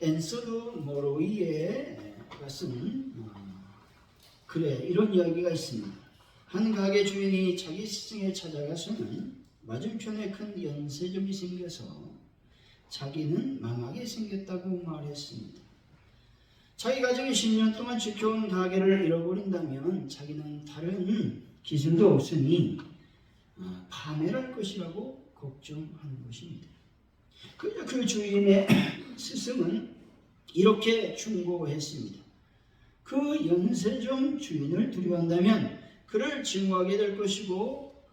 앤서드 모로이의 쓴 글에 이런 이야기가 있습니다. 한 가게 주인이 자기 스승에 찾아가서는 맞은편에 큰 연세점이 생겨서 자기는 망하게 생겼다고 말했습니다. 자기 가정이 10년 동안 지켜온 가게를 잃어버린다면 자기는 다른 기술도 없으니 파멸할 것이라고 걱정한 것입니다. 그 주인의 스승은 이렇게 충고했습니다. 그 연세점 주인을 두려워한다면 그를 증오하게 될 것이고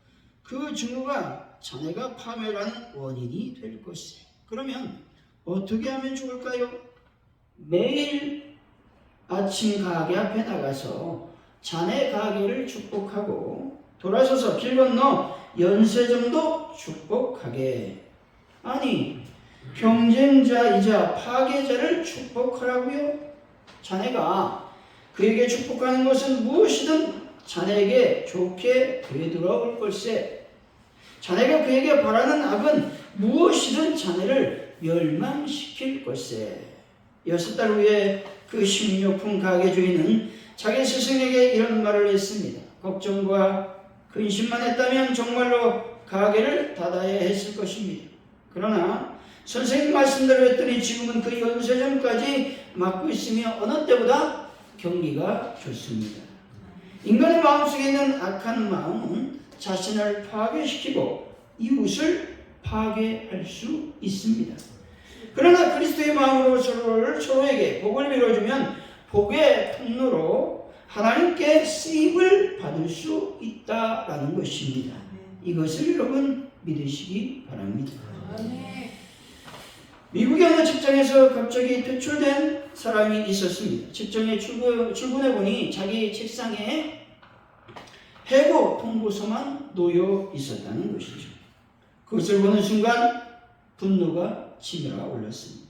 그 증오가 자네가 파멸하는 원인이 될 것이에요. 그러면 어떻게 하면 좋을까요? 매일 아침 가게 앞에 나가서 자네 가게를 축복하고 돌아서서 길 건너 연세점도 축복하게. 아니, 경쟁자이자 파괴자를 축복하라고요? 자네가 그에게 축복하는 것은 무엇이든 자네에게 좋게 되돌아올 걸세. 자네가 그에게 바라는 악은 무엇이든 자네를 멸망시킬 걸세. 6달 후에 그 식료품 가게 주인은 자기 스승에게 이런 말을 했습니다. 걱정과 근심만 했다면 정말로 가게를 닫아야 했을 것입니다. 그러나 선생님 말씀대로 했더니 지금은 그 연세점까지 맡고 있으며 어느 때보다 경기가 좋습니다. 인간의 마음속에 있는 악한 마음은 자신을 파괴시키고 이웃을 파괴할 수 있습니다. 그러나 그리스도의 마음으로 서로에게 복을 빌어주면 복의 통로로 하나님께 쓰임을 받을 수 있다라는 것입니다. 이것을 여러분 믿으시기 바랍니다. 미국의 어느 직장에서 갑자기 퇴출된 사람이 있었습니다. 직장에 출근해보니 자기 책상에 해고 통보서만 놓여 있었다는 것이죠. 그것을 보는 순간 분노가 치밀어 올랐습니다.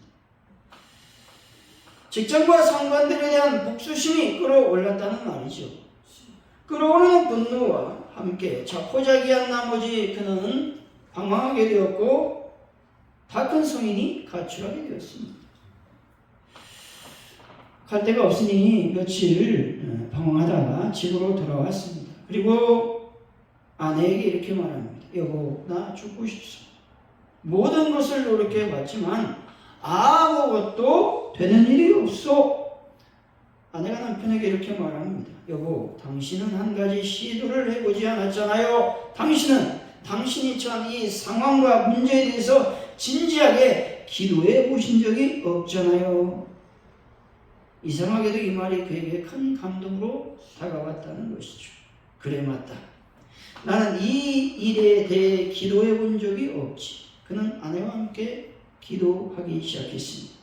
직장과 상관들에 대한 복수심이 끌어올랐다는 말이죠. 끌어오르는 분노와 함께 자포자기한 나머지 그는 방황하게 되었고 다 큰 성인이 가출하게 되었습니다. 갈 데가 없으니 며칠 방황하다가 집으로 돌아왔습니다. 그리고 아내에게 이렇게 말합니다. 여보, 나 죽고 싶소. 모든 것을 노력해봤지만 아무것도 되는 일이 없소. 아내가 남편에게 이렇게 말합니다. 여보, 당신은 한 가지 시도를 해보지 않았잖아요. 당신이 처한 이 상황과 문제에 대해서 진지하게 기도해 보신 적이 없잖아요. 이상하게도 이 말이 그에게 큰 감동으로 다가왔다는 것이죠. 그래, 맞다. 나는 이 일에 대해 기도해 본 적이 없지. 그는 아내와 함께 기도하기 시작했습니다.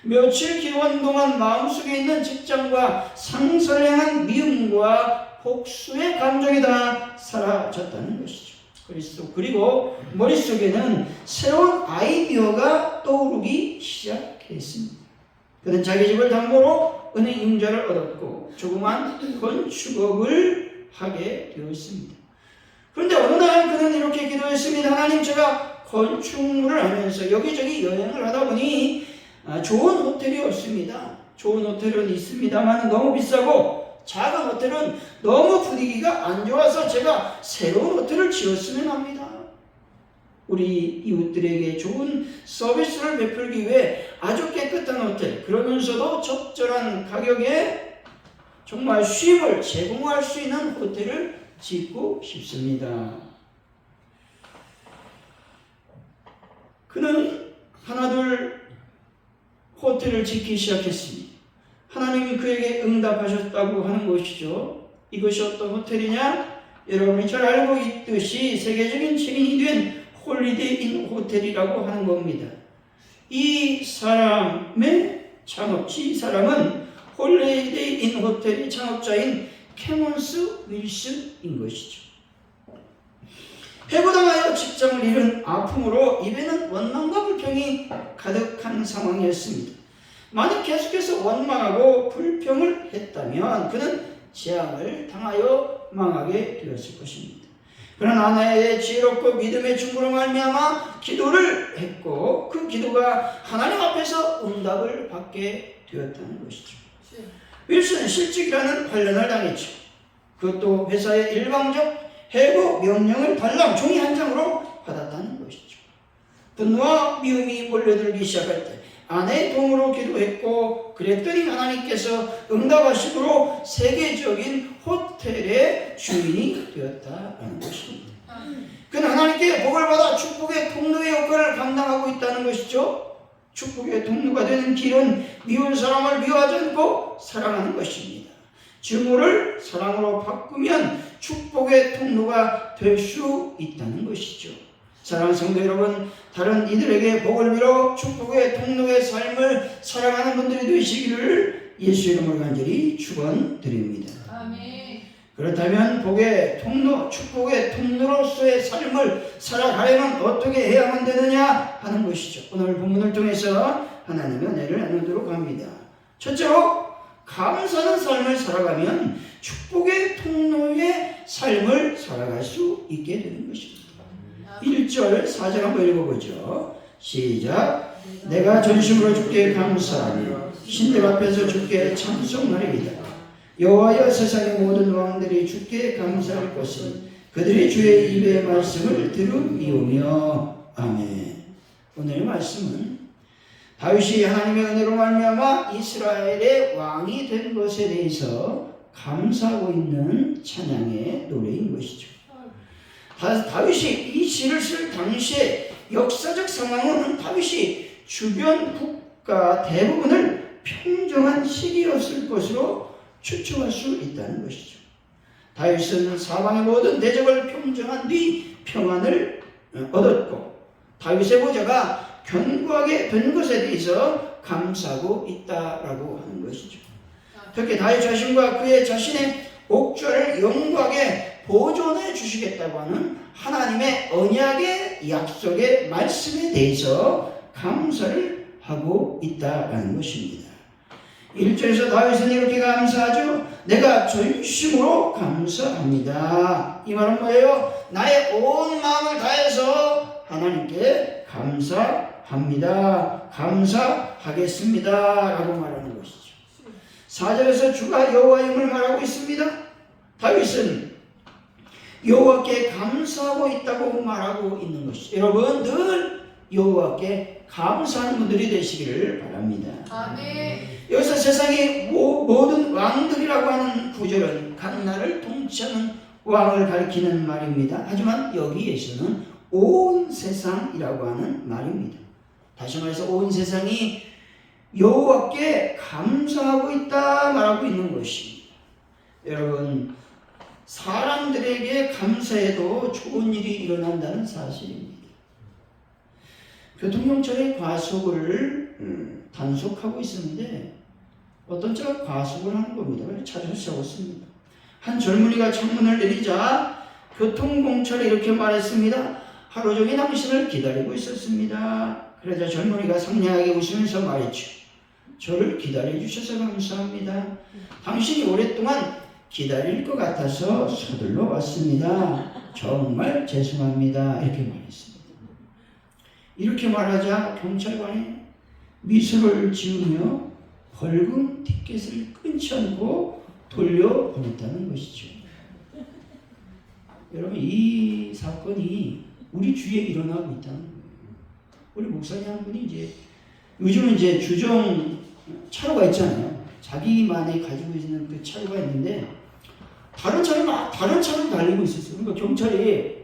며칠 기도한 동안 마음속에 있는 직장과 상사를 향한 미움과 복수의 감정이 다 사라졌다는 것이죠. 그리고 머릿속에는 새로운 아이디어가 떠오르기 시작했습니다. 그는 자기 집을 담보로 은행 융자를 얻었고 조그만 건축업을 하게 되었습니다. 그런데 어느 날 그는 이렇게 기도했습니다. 하나님, 제가 건축물을 하면서 여기저기 여행을 하다 보니 좋은 호텔이 없습니다. 좋은 호텔은 있습니다만 너무 비싸고 작은 호텔은 너무 분위기가 안 좋아서 제가 새로운 호텔을 지었으면 합니다. 우리 이웃들에게 좋은 서비스를 베풀기 위해 아주 깨끗한 호텔, 그러면서도 적절한 가격에 정말 쉼을 제공할 수 있는 호텔을 짓고 싶습니다. 그는 하나둘 호텔을 짓기 시작했습니다. 하나님이 그에게 응답하셨다고 하는 것이죠. 이것이 어떤 호텔이냐? 여러분이 잘 알고 있듯이 세계적인 체인이 된 홀리데이 인 호텔이라고 하는 겁니다. 이 사람의 창업지, 이 사람은 홀리데이 인 호텔의 창업자인 캐몬스 윌슨인 것이죠. 해고당하여 직장을 잃은 아픔으로 입에는 원망과 불평이 가득한 상황이었습니다. 만약 계속해서 원망하고 불평을 했다면 그는 재앙을 당하여 망하게 되었을 것입니다. 그런 아내의 지혜롭고 믿음의 충고로 말미암아 기도를 했고 그 기도가 하나님 앞에서 응답을 받게 되었다는 것이죠. 윌슨은 실직이라는 반란을 당했죠. 그것도 회사의 일방적 해고 명령을 달랑 종이 한 장으로 받았다는 것이죠. 분노와 미움이 몰려들기 시작할 때 아내의 도움으로 기도했고 그랬더니 하나님께서 응답하심으로 세계적인 호텔의 주인이 되었다는 것입니다. 그는 하나님께 복을 받아 축복의 통로의 역할을 감당하고 있다는 것이죠. 축복의 통로가 되는 길은 미운 사람을 미워하지 않고 사랑하는 것입니다. 증오를 사랑으로 바꾸면 축복의 통로가 될 수 있다는 것이죠. 사랑하는 성도 여러분, 다른 이들에게 복을 빌어 축복의 통로의 삶을 살아가는 분들이 되시기를 예수 이름으로 간절히 축원드립니다. 아멘. 그렇다면 복의 통로, 축복의 통로로서의 삶을 살아가려면 어떻게 해야만 되느냐 하는 것이죠. 오늘 본문을 통해서 하나님의 은혜를 나누도록 합니다. 첫째로 감사하는 삶을 살아가면 축복의 통로의 삶을 살아갈 수 있게 되는 것입니다. 1절 4절 한번 읽어보죠. 시작. 내가 전심으로 주께 감사하며 신들 앞에서 주께 찬송하리이다. 여호와여 세상의 모든 왕들이 주께 감사할 것은 그들이 주의 입의 말씀을 들음이오며. 아멘. 오늘의 말씀은 다윗이 하나님의 은혜로 말미암아 이스라엘의 왕이 된 것에 대해서 감사하고 있는 찬양의 노래인 것이죠. 다윗이 이 시를 쓸 당시에 역사적 상황은 다윗이 주변 국가 대부분을 평정한 시기였을 것으로 추측할 수 있다는 것이죠. 다윗은 사방의 모든 대적을 평정한 뒤 평안을 얻었고 다윗의 보좌가 견고하게 된 것에 대해서 감사하고 있다라고 하는 것이죠. 특히 다윗 자신과 그의 자신의 옥좌를 영광하게 보존해 주시겠다고 하는 하나님의 언약의 약속의 말씀에 대해서 감사를 하고 있다라는 것입니다. 1절에서 다윗은 이렇게 감사하죠. 내가 전심으로 감사합니다. 이 말은 뭐예요? 나의 온 마음을 다해서 하나님께 감사합니다. 감사하겠습니다. 라고 말하는 것이죠. 4절에서 주가 여호와임을 말하고 있습니다. 다윗은 여호와께 감사하고 있다고 말하고 있는 것이죠. 여러분 늘 여호와께 감사하는 분들이 되시기를 바랍니다. 아멘. 여기서 세상의 모든 왕들이라고 하는 구절은 각 나라를 통치하는 왕을 가리키는 말입니다. 하지만 여기에서는 온 세상이라고 하는 말입니다. 다시 말해서 온 세상이 여호와께 감사하고 있다 말하고 있는 것입니다. 여러분 사람들에게 감사해도 좋은 일이 일어난다는 사실입니다. 교통경찰이 과속을 단속하고 있었는데 어떤 차가 과속을 하는 겁니다. 그래서 차를 세웠습니다. 한 젊은이가 창문을 내리자 교통공찰이 이렇게 말했습니다. 하루 종일 당신을 기다리고 있었습니다. 그러자 젊은이가 상냥하게 웃으면서 말했죠. 저를 기다려주셔서 감사합니다. 당신이 오랫동안 기다릴 것 같아서 서둘러 왔습니다. 정말 죄송합니다. 이렇게 말했습니다. 이렇게 말하자 경찰관이 미소를 지으며 벌금 티켓을 끊지 않고 돌려보냈다는 것이죠. 여러분 이 사건이 우리 주위에 일어나고 있다는 거예요. 우리 목사님 한 분이 이제 요즘은 이제 주정 차로가 있잖아요. 자기만이 가지고 있는 그 차로가 있는데 다른 차를 달리고 있었어요. 그러니까 경찰이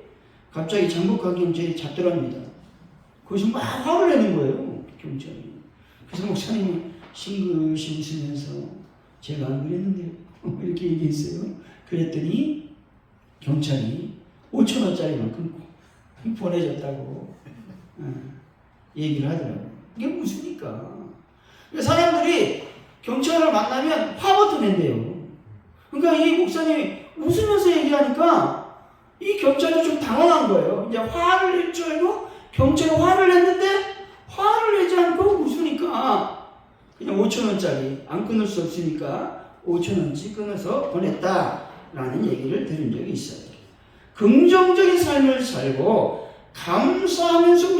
갑자기 장복한 경찰이 잡더랍니다. 거기서 막 화를 내는 거예요. 경찰이. 그래서 목사님이 싱긋이 웃으면서 제가 안 그랬는데요. 이렇게 얘기했어요. 그랬더니 경찰이 5,000원짜리만 끊고 보내줬다고 얘기를 하더라고요. 이게 무엇입니까? 사람들이 경찰을 만나면 화부터 낸대요. 그러니까 이 목사님이 웃으면서 얘기하니까 이 경찰이 좀 당황한 거예요. 이제 화를 낼 줄 알고 경찰이 화를 냈는데 화를 내지 않고 웃으니까 그냥 5,000원짜리 안 끊을 수 없으니까 5,000원씩 끊어서 보냈다라는 얘기를 들은 적이 있어요. 긍정적인 삶을 살고 감사하면서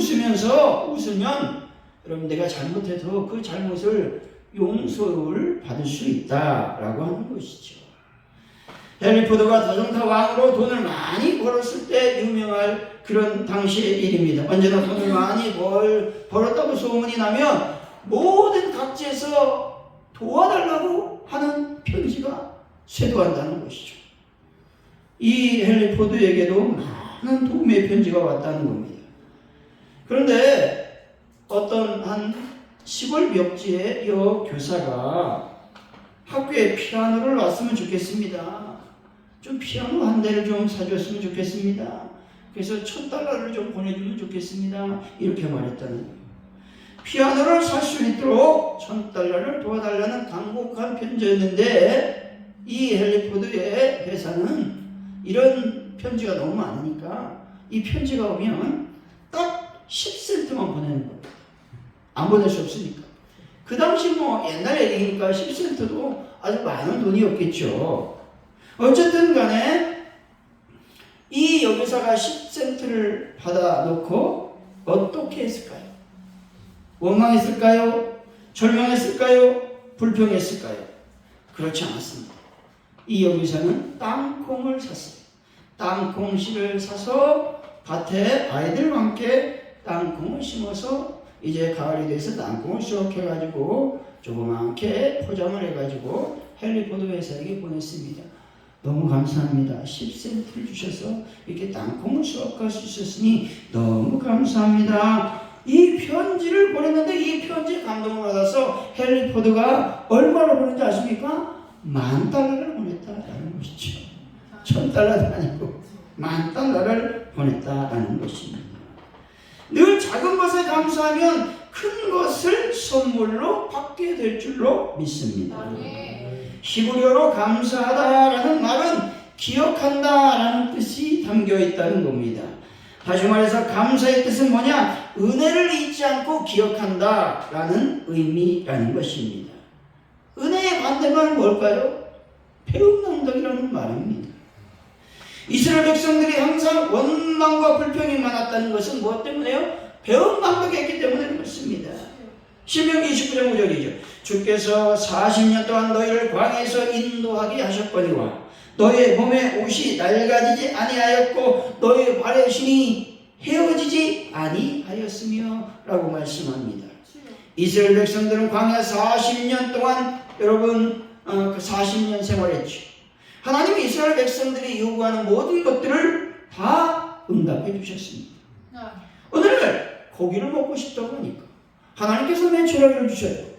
웃으면 여러분 내가 잘못해도 그 잘못을 용서를 받을 수 있다라고 하는 것이죠. 헨리 포드가 다정타 왕으로 돈을 많이 벌었을 때 유명할 그런 당시의 일입니다. 언제나 돈을 많이 벌었다고 소문이 나면 모든 각지에서 도와달라고 하는 편지가 쇄도한다는 것이죠. 이 헨리 포드에게도 많은 도움의 편지가 왔다는 겁니다. 그런데 어떤 한 시골 멱지의 여교사가 학교에 피아노를 놨으면 좋겠습니다. 좀 피아노 한 대를 좀 사줬으면 좋겠습니다. 그래서 $1,000를 좀 보내주면 좋겠습니다. 이렇게 말했다는 거예요. 피아노를 살 수 있도록 $1,000를 도와달라는 간곡한 편지였는데 이 헨리 포드의 회사는 이런 편지가 너무 많으니까 이 편지가 오면 딱 10센트만 보내는 거예요. 안 보낼 수 없으니까. 그 당시 뭐 옛날 얘기니까 10센트도 아주 많은 돈이었겠죠. 어쨌든 간에 이 여교사가 10센트를 받아놓고 어떻게 했을까요? 원망했을까요? 절망했을까요? 불평했을까요? 그렇지 않았습니다. 이 여교사는 땅콩을 샀어요. 땅콩씨를 사서 밭에 아이들과 함께 땅콩을 심어서 이제 가을이 돼서 땅콩을 쏙 해가지고 조그맣게 포장을 해가지고 헨리 포드 회사에게 보냈습니다. 너무 감사합니다. 10센트를 주셔서 이렇게 땅콩을 수확할 수 있었으니 너무 감사합니다. 이 편지를 보냈는데 이 편지에 감동을 받아서 헨리 포드가 얼마를 보냈는지 아십니까? $10,000를 보냈다라는 것이죠. $1,000도 아니고 $10,000를 보냈다라는 것입니다. 늘 작은 것에 감사하면 큰 것을 선물로 받게 될 줄로 믿습니다. 히브리어로 감사하다라는 말은 기억한다라는 뜻이 담겨 있다는 겁니다. 다시 말해서 감사의 뜻은 뭐냐? 은혜를 잊지 않고 기억한다라는 의미라는 것입니다. 은혜의 반대말은 뭘까요? 배은망덕이라는 말입니다. 이스라엘 백성들이 항상 원망과 불평이 많았다는 것은 무엇 때문에요? 배은망덕했기 때문에 그렇습니다. 신명기 29장 5절이죠. 주께서 40년 동안 너희를 광야에서 인도하게 하셨거니와 너희의 몸에 옷이 낡아지지 아니하였고 너희의 발의 신이 헤어지지 아니하였으며 라고 말씀합니다. 이스라엘 백성들은 광야 40년 동안 여러분 40년 생활했죠. 하나님이 이스라엘 백성들이 요구하는 모든 것들을 다 응답해 주셨습니다. 어느 날 고기를 먹고 싶다고 하니까 하나님께서 메추라기를 주셔요.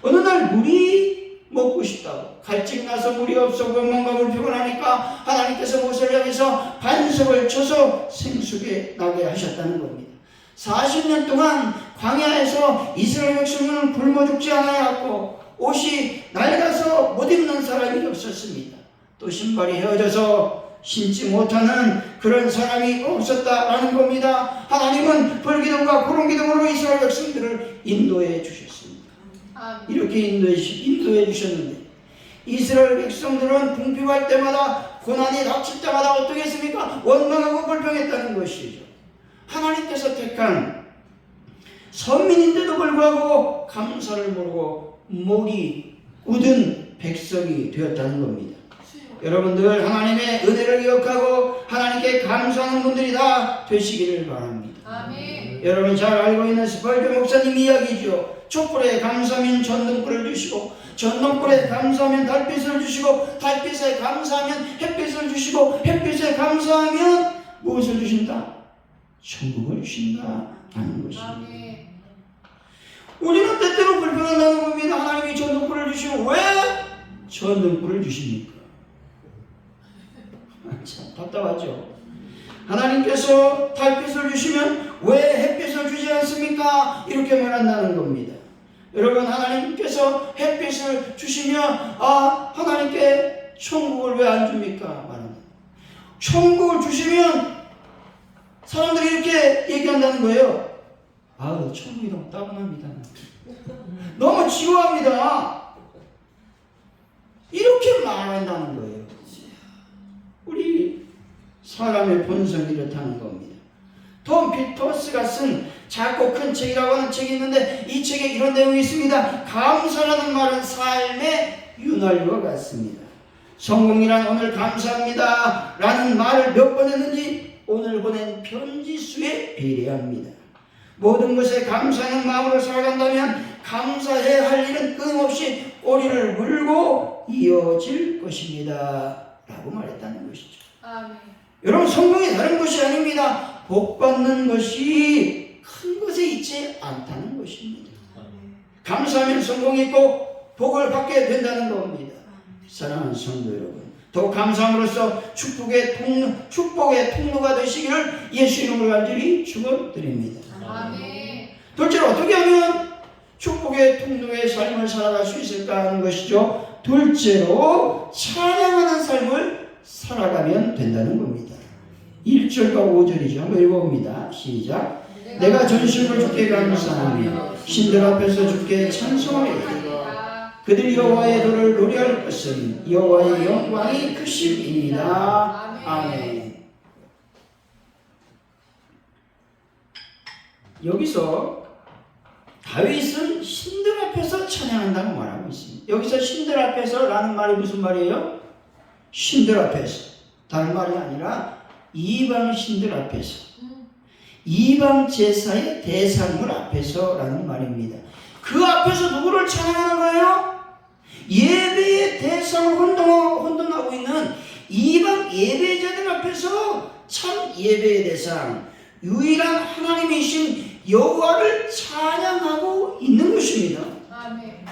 어느 날 물이 먹고 싶다고 갈증나서 물이 없어 원망과 불평을 하니까 하나님께서 모세를 향해서 반석을 쳐서 생수게 나게 하셨다는 겁니다. 40년 동안 광야에서 이스라엘 백성은 굶어 죽지 않아야하고 옷이 낡아서 못 입는 사람이 없었습니다. 또 신발이 헤어져서 신지 못하는 그런 사람이 없었다라는 겁니다. 하나님은 불기둥과 구름기둥으로 이스라엘 백성들을 인도해 주셨습니다. 이렇게 인도해 주셨는데 이스라엘 백성들은 궁핍할 때마다 고난이 닥칠 때마다 어떻게 했습니까? 원망하고 불평했다는 것이죠. 하나님께서 택한 선민인데도 불구하고 감사를 모르고 목이 굳은 백성이 되었다는 겁니다. 여러분들 하나님의 은혜를 기억하고 하나님께 감사하는 분들이 다 되시기를 바랍니다. 아멘. 여러분 잘 알고 있는 스펄전 목사님 이야기죠. 촛불에 감사하면 전등불을 주시고 전등불에 감사하면 달빛을 주시고 달빛에 감사하면 햇빛을 주시고 햇빛에 감사하면 무엇을 주신다? 천국을 주신다 하는 것입니다. 아멘. 우리는 때때로 불평한다는 겁니다. 하나님이 전등불을 주시고 왜 전등불을 주십니까? 참 답답하죠. 하나님께서 달빛을 주시면 왜 햇빛을 주지 않습니까? 이렇게 말한다는 겁니다. 여러분 하나님께서 햇빛을 주시면 하나님께 천국을 왜 안 줍니까? 말합니다. 천국을 주시면 사람들이 이렇게 얘기한다는 거예요. 천국이 너무 따분합니다. 너무 지루합니다. 이렇게 말한다는 거예요. 우리 사람의 본성이 이렇다는 겁니다. 톰 피터스가 쓴 작고 큰 책이라고 하는 책이 있는데 이 책에 이런 내용이 있습니다. 감사라는 말은 삶의 윤활유와 같습니다. 성공이란 오늘 감사합니다 라는 말을 몇 번 했는지 오늘 보낸 편지 수에 비례합니다. 모든 것에 감사하는 마음으로 살아간다면 감사해야 할 일은 끊임없이 꼬리를 물고 이어질 것입니다 라고 말했다는 것이죠. 아멘. 여러분, 성공이 다른 것이 아닙니다. 복 받는 것이 큰 것에 있지 않다는 것입니다. 감사하면 성공이 있고 복을 받게 된다는 겁니다. 사랑하는 성도 여러분, 더 감사함으로써 축복의 통로가 되시기를 예수 이름으로 간절히 축원드립니다. 아멘. 둘째로 어떻게 하면 축복의 통로의 삶을 살아갈 수 있을까 하는 것이죠. 둘째로 찬양하는 삶을 살아가면 된다는 겁니다. 1절과 5절이죠. 한번 읽어봅니다. 시작. 내가 전심을 주께 감사하며 신들 앞에서 주께 찬송하리이다. 그들이 여호와의 도를 노래할 것은 여호와의 영광이 크심이니이다. 아멘. 여기서 다윗은 신들 앞에서 찬양한다고 말하고 있습니다. 여기서 신들 앞에서 라는 말이 무슨 말이에요? 신들 앞에서, 다른 말이 아니라 이방 신들 앞에서, 이방 제사의 대상물 앞에서 라는 말입니다. 그 앞에서 누구를 찬양하는 거예요? 예배의 대상을 혼돈하고 있는 이방 예배자들 앞에서 참 예배의 대상, 유일한 하나님이신 여호와를 찬양하고 있는 것입니다. 아멘.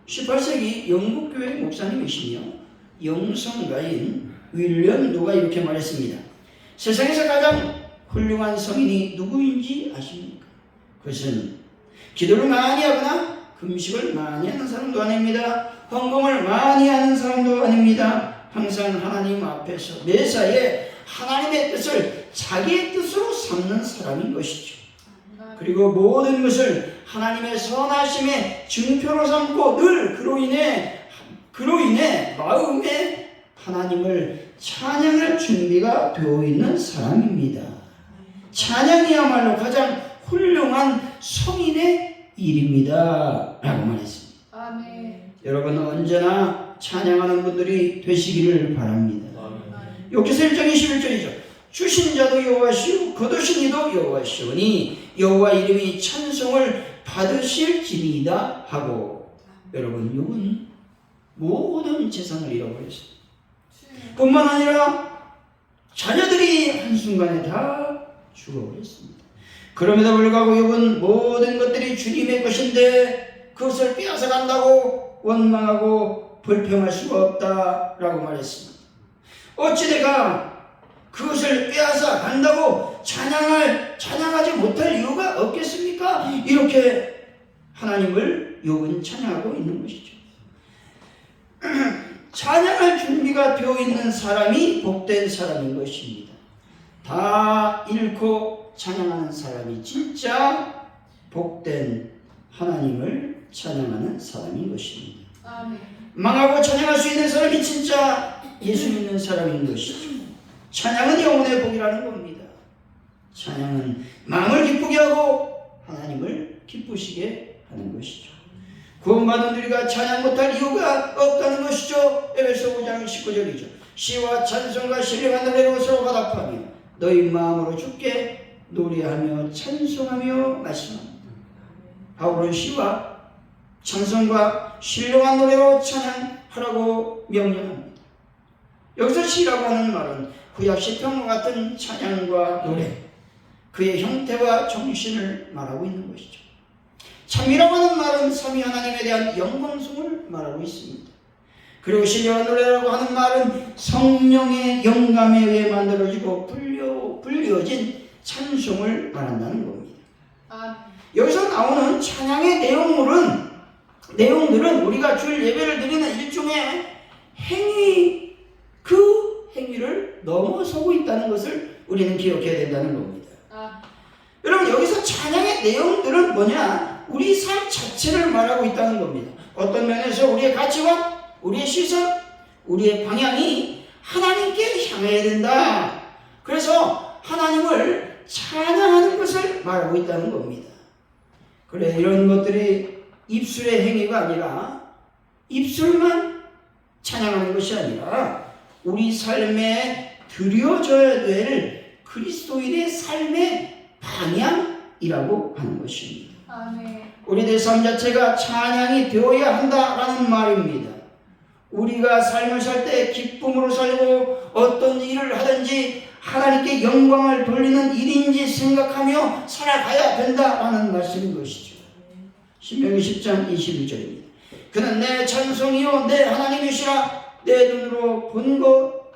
18세기 영국교회 목사님이시며 영성가인 윌리엄 누가 이렇게 말했습니다. 세상에서 가장 훌륭한 성인이 누구인지 아십니까? 그것은 기도를 많이 하거나 금식을 많이 하는 사람도 아닙니다. 헌금을 많이 하는 사람도 아닙니다. 항상 하나님 앞에서 매사에 하나님의 뜻을 자기의 뜻으로 삼는 사람인 것이죠. 그리고 모든 것을 하나님의 선하심의 증표로 삼고 늘 그로 인해 마음에 하나님을 찬양할 준비가 되어 있는 사람입니다. 찬양이야말로 가장 훌륭한 성인의 일입니다 라고 말했습니다. 아멘. 여러분, 언제나 찬양하는 분들이 되시기를 바랍니다. 욥기서 1장 21절이죠. 주신 자도 여호와시오 거두신 이도 여호와시오니 여호와 이름이 찬송을 받으실지니이다 하고, 여러분, 욥은 모든 재산을 잃어버렸습니다. 뿐만 아니라 자녀들이 한순간에 다 죽어버렸습니다. 그럼에도 불구하고 욥은 모든 것들이 주님의 것인데 그것을 빼앗아 간다고 원망하고 불평할 수가 없다라고 말했습니다. 어찌 내가 그것을 빼앗아 간다고 찬양하지 못할 이유가 없겠습니까? 이렇게 하나님을 욥은 찬양하고 있는 것이죠. 찬양할 준비가 되어 있는 사람이 복된 사람인 것입니다. 다 잃고 찬양하는 사람이 진짜 복된 하나님을 찬양하는 사람인 것입니다. 아멘. 망하고 찬양할 수 있는 사람이 진짜 예수 믿는 사람인 것이죠. 찬양은 영혼의 복이라는 겁니다. 찬양은 마음을 기쁘게 하고 하나님을 기쁘시게 하는 것이죠. 구원받은 우리가 찬양 못할 이유가 없다는 것이죠. 에베소 5장 19절이죠. 시와 찬송과 신령한 노래로 서로 화답하며 너희 마음으로 주께 노래하며 찬송하며 말씀합니다. 바울은 시와 찬송과 신령한 노래로 찬양하라고 명령합니다. 여기서 시라고 하는 말은 구약 시편과 같은 찬양과 노래, 그의 형태와 정신을 말하고 있는 것이죠. 참이라고 하는 말은 삼위 하나님에 대한 영광성을 말하고 있습니다. 그리고 신령한 노래라고 하는 말은 성령의 영감에 의해 만들어지고 불리어진 찬송을 말한다는 겁니다. 여기서 나오는 찬양의 내용들은 우리가 주일 예배를 드리는 일종의 행위, 그 행위를 넘어서고 있다는 것을 우리는 기억해야 된다는 겁니다. 여러분, 여기서 찬양의 내용들은 뭐냐? 우리 삶 자체를 말하고 있다는 겁니다. 어떤 면에서 우리의 가치관, 우리의 시선, 우리의 방향이 하나님께 향해야 된다. 그래서 하나님을 찬양하는 것을 말하고 있다는 겁니다. 그래, 이런 것들이 입술의 행위가 아니라 입술만 찬양하는 것이 아니라 우리 삶에 드려져야 될 그리스도인의 삶의 방향이라고 하는 것입니다. 아멘. 우리들 삶 자체가 찬양이 되어야 한다라는 말입니다. 우리가 삶을 살 때 기쁨으로 살고 어떤 일을 하든지 하나님께 영광을 돌리는 일인지 생각하며 살아가야 된다라는 말씀인 것이죠. 신명기 10장 21절입니다. 그는 내 찬송이요 내 하나님이시라. 내 눈으로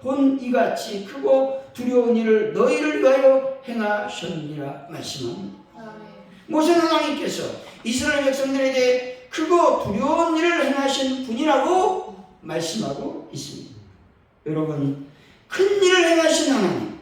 본 이같이 크고 두려운 일을 너희를 위하여 행하셨느니라 말씀합니다. 아멘. 모세 하나님께서 이스라엘 백성들에게 크고 두려운 일을 행하신 분이라고 말씀하고 있습니다. 여러분, 큰 일을 행하신 하나님,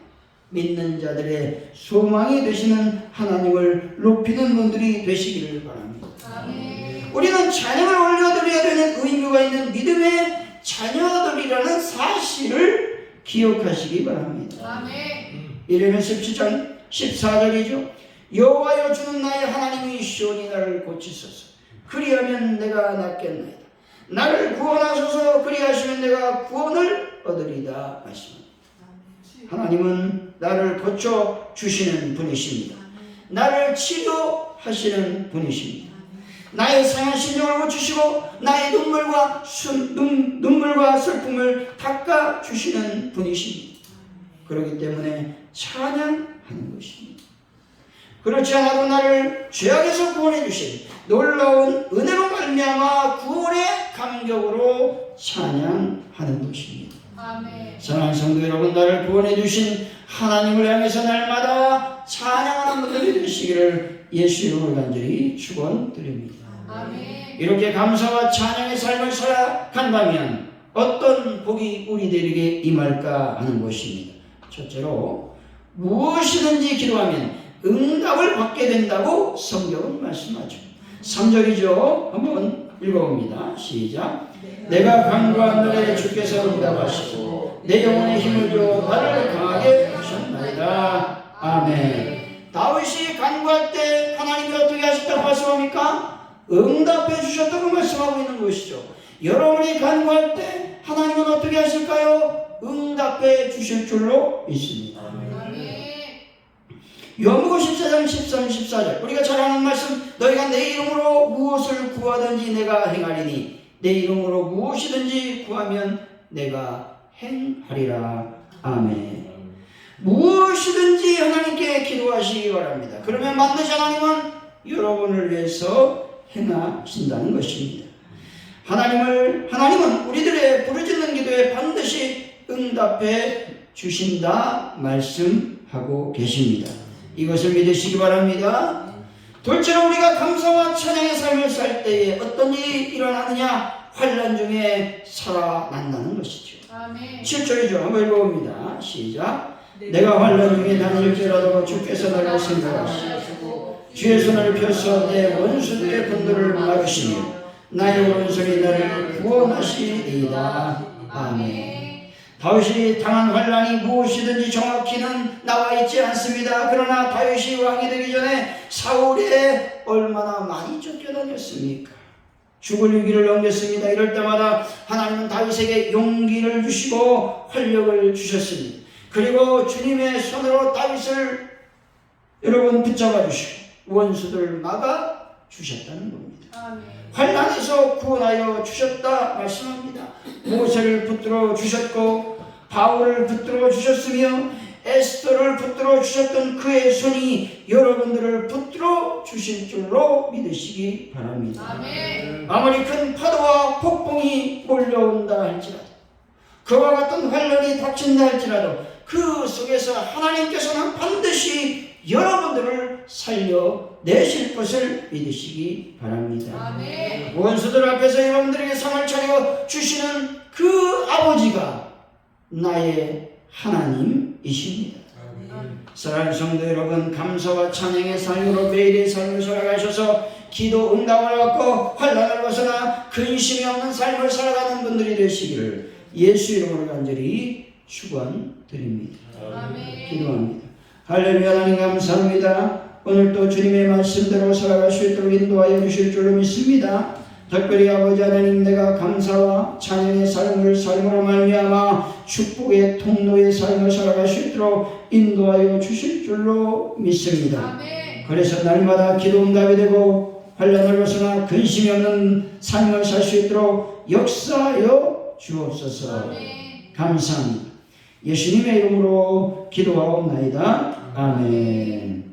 믿는 자들의 소망이 되시는 하나님을 높이는 분들이 되시기를 바랍니다. 아멘. 우리는 자녀를 올려드려야 되는 의무가 있는 믿음의 자녀들이라는 사실을 기억하시기 바랍니다. 아멘. 이르면 17장 14절이죠. 여호와여 주는 나의 하나님이시오니 나를 고치소서. 그리하면 내가 낫겠나이다. 나를 구원하소서. 그리하시면 내가 구원을 얻으리다 말씀합니다. 하나님은 나를 고쳐 주시는 분이십니다. 나를 치료하시는 분이십니다. 나의 상한 심령을 고치시고 나의 눈물과 슬픔을 닦아 주시는 분이십니다. 그렇기 때문에 찬양하는 것입니다. 그렇지 않아도 나를 죄악에서 구원해 주신 놀라운 은혜로 말미암아 구원의 감격으로 찬양하는 것입니다. 아멘. 사랑하는 성도 여러분, 나를 구원해 주신 하나님을 향해서 날마다 찬양하는 분들이 되시기를 예수 이름으로 간절히 축원드립니다. 아멘. 이렇게 감사와 찬양의 삶을 살아간다면 어떤 복이 우리들에게 임할까 하는 것입니다. 첫째로 무엇이든지 기도하면 응답을 받게 된다고 성경은 말씀하죠. 3절이죠. 한번 읽어봅니다. 시작. 내가 간구한 노래 주께서 응답하시고 내 영혼에 힘을 줘 나를 강하게 하셨나이다. 아멘. 다윗이 간구할 때 하나님이 어떻게 하셨다고 말씀합니까? 응답해 주셨다고 말씀하고 있는 것이죠. 여러분이 간구할 때 하나님은 어떻게 하실까요? 응답해 주실 줄로 믿습니다. 요한복음 14장 13, 14절 우리가 잘 아는 말씀. 너희가 내 이름으로 무엇을 구하든지 내가 행하리니 내 이름으로 무엇이든지 구하면 내가 행하리라. 아멘. 무엇이든지 하나님께 기도하시기 바랍니다. 그러면 반드시 하나님은 여러분을 위해서 행하신다는 것입니다. 하나님은 우리들의 부르짖는 기도에 반드시 응답해 주신다 말씀하고 계십니다. 이것을 믿으시기 바랍니다. 둘째로 우리가 감사와 찬양의 삶을 살 때에 어떤 일이 일어나느냐? 환난 중에 살아난다는 것이죠. 아멘. 7절이죠. 한번 읽어봅니다. 시작. 내가 환난 중에 다닐지라도 주께서 나를 생각하시고 주의 손을 펴서 내 원수들의 분노를 막으시며 나의 오른손이 나를 구원하시리이다. 아멘. 다윗이 당한 환난이 무엇이든지 정확히는 나와 있지 않습니다. 그러나 다윗이 왕이 되기 전에 사울에 얼마나 많이 쫓겨다녔습니까? 죽을 위기를 넘겼습니다. 이럴 때마다 하나님은 다윗에게 용기를 주시고 활력을 주셨습니다. 그리고 주님의 손으로 다윗을 여러분 붙잡아 주시고 원수들을 막아 주셨다는 겁니다. 아멘. 환난에서 구원하여 주셨다 말씀합니다. 모세를 붙들어 주셨고 바울을 붙들어 주셨으며 에스더를 붙들어 주셨던 그의 손이 여러분들을 붙들어 주실 줄로 믿으시기 바랍니다. 아멘. 아무리 큰 파도와 폭풍이 몰려온다 할지라도 그와 같은 환난이 닥친다 할지라도 그 속에서 하나님께서는 반드시 여러분들을 살려내실 것을 믿으시기 바랍니다. 아멘. 원수들 앞에서 여러분들에게 상을 차려 주시는 그 아버지가 나의 하나님이십니다. 사랑하는 성도 여러분, 감사와 찬양의 삶으로 매일의 삶을 살아가셔서 기도 응답을 받고 환난을 벗어나 근심이 없는 삶을 살아가는 분들이 되시기를 예수 이름으로 간절히 축원드립니다. 아멘. 기도합니다. 할렐루야. 하나님 감사합니다. 오늘도 주님의 말씀대로 살아갈 수 있도록 인도하여 주실 줄로 믿습니다. 특별히 아버지 하나님, 내가 감사와 찬양의 삶을 삶으로 말미암아 축복의 통로의 삶을 살아갈 수 있도록 인도하여 주실 줄로 믿습니다. 아멘. 그래서 날마다 기도 응답이 되고 환난을 벗어나 근심이 없는 삶을 살 수 있도록 역사하여 주옵소서. 아멘. 감사합니다. 예수님의 이름으로 기도하옵나이다. 아멘.